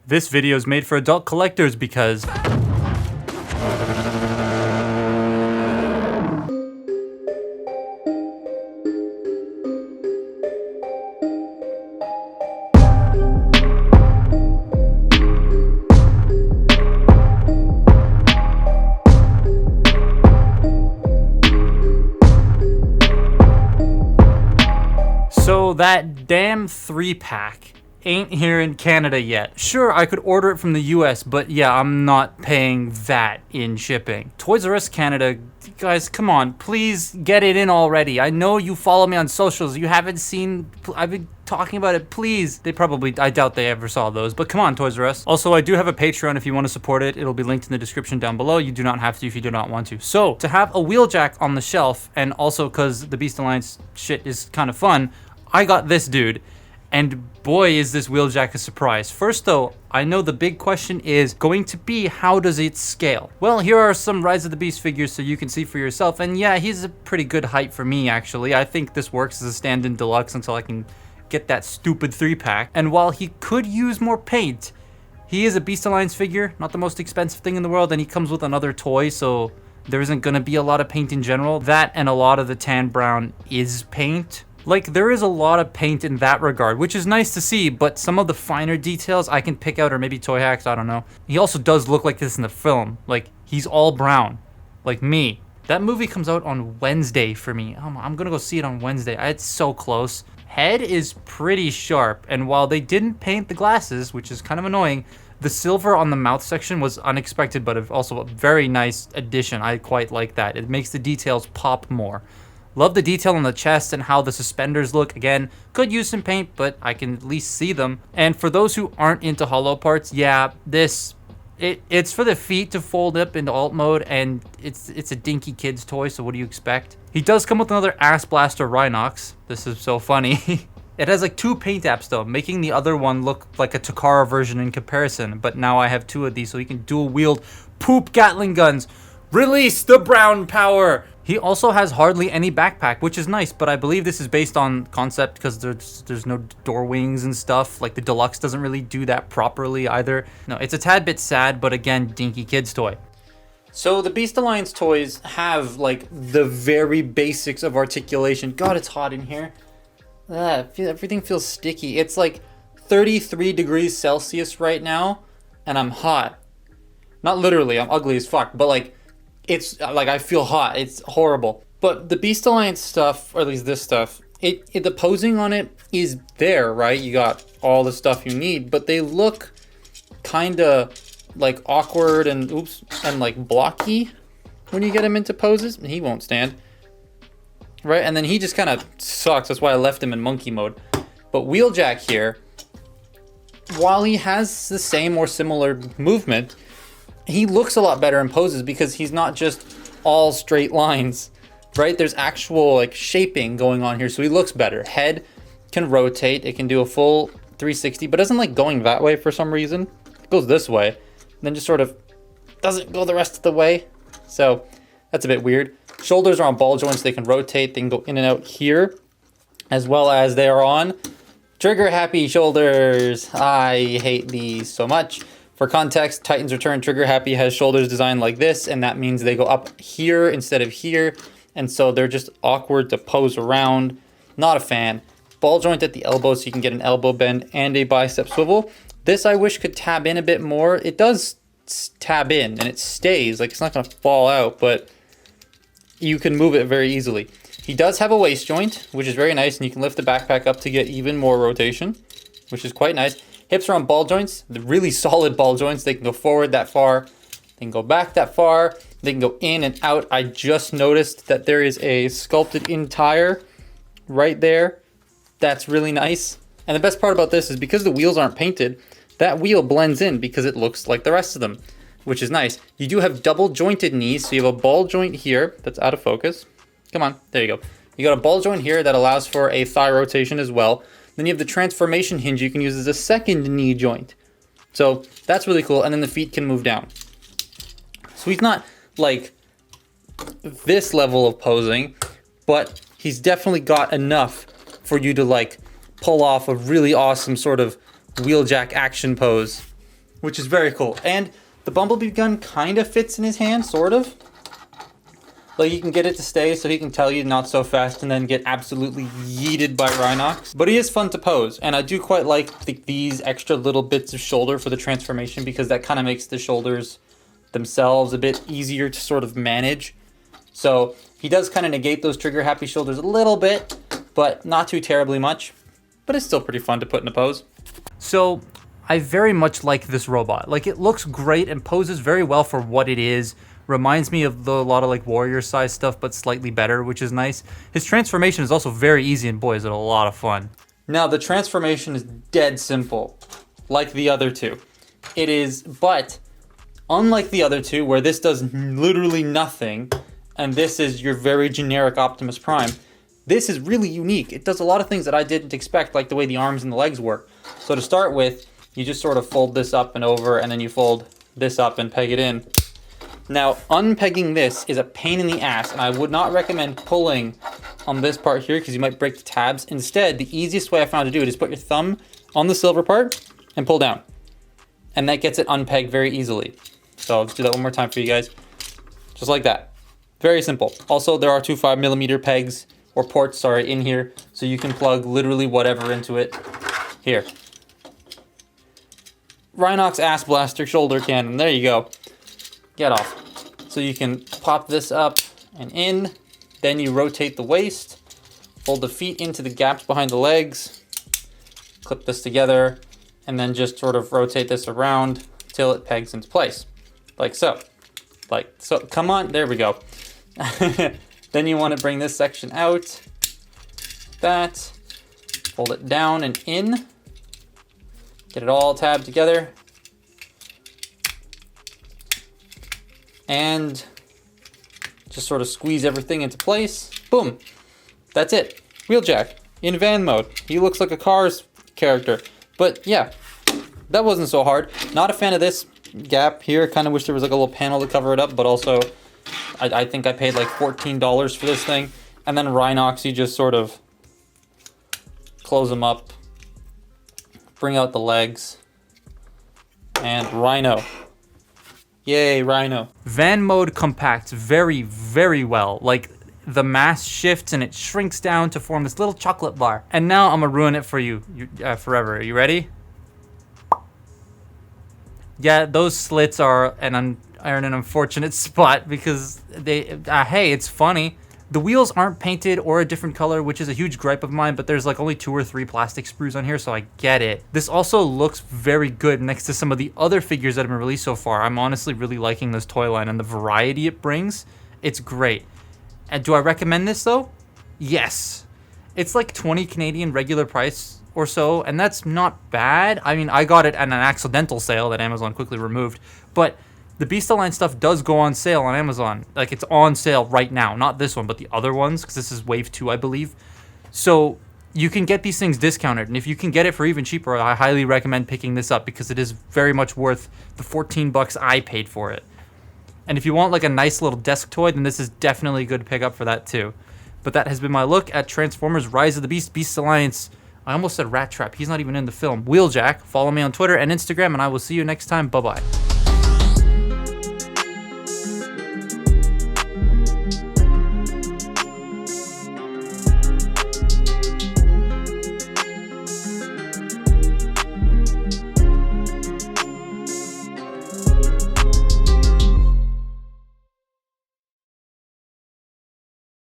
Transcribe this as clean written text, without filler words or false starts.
This video is made for adult collectors because... So that damn 3-pack ain't here in Canada yet. Sure, I could order it from the US, but yeah, I'm not paying that in shipping. Toys R Us Canada, guys, come on, please get it in already. I know you follow me on socials. You haven't seen, I've been talking about it, please. They probably, I doubt they ever saw those, but come on, Toys R Us. Also, I do have a Patreon if you want to support it. It'll be linked in the description down below. You do not have to if you do not want to. So, to have a Wheeljack on the shelf, and also because the Beast Alliance shit is kind of fun, I got this dude, and boy is this Wheeljack a surprise. First though, I know the big question is going to be, how does it scale? Well, here are some Rise of the Beast figures so you can see for yourself, and yeah, he's a pretty good height for me actually. I think this works as a stand-in deluxe until I can get that stupid 3-pack. And while he could use more paint, he is a Beast Alliance figure, not the most expensive thing in the world, and he comes with another toy, so there isn't gonna be a lot of paint in general. That and a lot of the tan brown is paint. Like, there is a lot of paint in that regard, which is nice to see, but some of the finer details I can pick out, or maybe toy hacks, I don't know. He also does look like this in the film. Like, he's all brown, like me. That movie comes out on Wednesday for me. I'm gonna go see it on Wednesday. It's so close. Head is pretty sharp, and while they didn't paint the glasses, which is kind of annoying, the silver on the mouth section was unexpected, but also a very nice addition. I quite like that. It makes the details pop more. Love the detail on the chest and how the suspenders look. Again, could use some paint, but I can at least see them. And for those who aren't into hollow parts, yeah, it's for the feet to fold up into alt mode, and it's a dinky kid's toy, so what do you expect? He does come with another Ass Blaster Rhinox. This is so funny. It has like 2 paint apps though, making the other one look like a Takara version in comparison, but now I have 2 of these so he can dual wield poop Gatling guns. Release the brown power! He also has hardly any backpack, which is nice, but I believe this is based on concept because there's no door wings and stuff. Like, the Deluxe doesn't really do that properly either. No, it's a tad bit sad, but again, dinky kid's toy. So the Beast Alliance toys have, like, the very basics of articulation. God, it's hot in here. Everything feels sticky. It's like 33 degrees Celsius right now, and I'm hot. Not literally, I'm ugly as fuck, but like, it's like I feel hot. It's horrible. But the Beast Alliance stuff, or at least this stuff, the posing on it is there, right? You got all the stuff you need, but they look kind of like awkward and and like blocky when you get him into poses. He won't stand, right? And then he just kind of sucks. That's why I left him in monkey mode. But Wheeljack here, while he has the same or similar movement, he looks a lot better in poses because he's not just all straight lines, right? There's actual like shaping going on here, so he looks better. Head can rotate, it can do a full 360, but doesn't like going that way for some reason. It goes this way, then just sort of doesn't go the rest of the way. So that's a bit weird. Shoulders are on ball joints, they can rotate, they can go in and out here, as well as they are on trigger happy shoulders. I hate these so much. For context, Titan's Return Trigger Happy has shoulders designed like this, and that means they go up here instead of here, and so they're just awkward to pose around. Not a fan. Ball joint at the elbow so you can get an elbow bend and a bicep swivel. This I wish could tab in a bit more. It does tab in, and it stays. Like, it's not going to fall out, but you can move it very easily. He does have a waist joint, which is very nice, and you can lift the backpack up to get even more rotation, which is quite nice. Hips are on ball joints, the really solid ball joints. They can go forward that far, they can go back that far, they can go in and out. I just noticed that there is a sculpted in tire right there. That's really nice. And the best part about this is because the wheels aren't painted, that wheel blends in because it looks like the rest of them, which is nice. You do have double jointed knees, so you have a ball joint here that's out of focus. Come on, there you go. You got a ball joint here that allows for a thigh rotation as well. Then you have the transformation hinge you can use as a second knee joint. So that's really cool. And then the feet can move down. So he's not like this level of posing, but he's definitely got enough for you to like pull off a really awesome sort of Wheeljack action pose. which is very cool. And the Bumblebee gun kind of fits in his hand, sort of. Like, you can get it to stay so he can tell you not so fast and then get absolutely yeeted by Rhinox. But he is fun to pose, and I do quite like these extra little bits of shoulder for the transformation, because that kind of makes the shoulders themselves a bit easier to sort of manage. So he does kind of negate those trigger happy shoulders a little bit, but not too terribly much. But it's still pretty fun to put in a pose. So I very much like this robot. Like, it looks great and poses very well for what it is. Reminds me of a lot of like warrior size stuff, but slightly better, which is nice. His transformation is also very easy, and boy, is it a lot of fun. Now, the transformation is dead simple, like the other two. It is, but unlike the other two, where this does literally nothing, and this is your very generic Optimus Prime, this is really unique. It does a lot of things that I didn't expect, like the way the arms and the legs work. So to start with, you just sort of fold this up and over, and then you fold this up and peg it in. Now, unpegging this is a pain in the ass, and I would not recommend pulling on this part here because you might break the tabs. Instead, the easiest way I found to do it is put your thumb on the silver part and pull down. And that gets it unpegged very easily. So let's do that one more time for you guys. Just like that. Very simple. Also, there are two 5mm pegs, or ports, sorry, in here, so you can plug literally whatever into it. Here. Rhinox Ass Blaster Shoulder Cannon. There you go. Get off. So you can pop this up and in, then you rotate the waist, fold the feet into the gaps behind the legs, clip this together, and then just sort of rotate this around till it pegs into place. Like so. Like so. Come on, there we go. Then you want to bring this section out, that, fold it down and in, get it all tabbed together, and just sort of squeeze everything into place. Boom. That's it. Wheeljack in van mode. He looks like a Cars character. But yeah, that wasn't so hard. Not a fan of this gap here. Kind of wish there was like a little panel to cover it up, but also I think I paid like $14 for this thing. And then Rhinox, you just sort of close them up, bring out the legs, and Rhino. Yay, Rhino. Van mode compacts very, very well. Like, the mass shifts and it shrinks down to form this little chocolate bar. And now I'm gonna ruin it for you forever. Are you ready? Yeah, those slits are in an unfortunate spot because they, hey, it's funny. The wheels aren't painted or a different color, which is a huge gripe of mine, but there's like only 2 or 3 plastic sprues on here, so I get it. This also looks very good next to some of the other figures that have been released so far. I'm honestly really liking this toy line and the variety it brings. It's great. And do I recommend this though? Yes. It's like 20 Canadian regular price or so, and that's not bad. I mean, I got it at an accidental sale that Amazon quickly removed, but the Beast-Align stuff does go on sale on Amazon. Like, it's on sale right now. Not this one, but the other ones, because this is Wave 2, I believe. So you can get these things discounted, and if you can get it for even cheaper, I highly recommend picking this up because it is very much worth the $14 I paid for it. And if you want like a nice little desk toy, then this is definitely a good pick up for that too. But that has been my look at Transformers Rise of the Beast, Beast Alliance. I almost said Rat Trap. He's not even in the film. Wheeljack. Follow me on Twitter and Instagram, and I will see you next time. Bye-bye.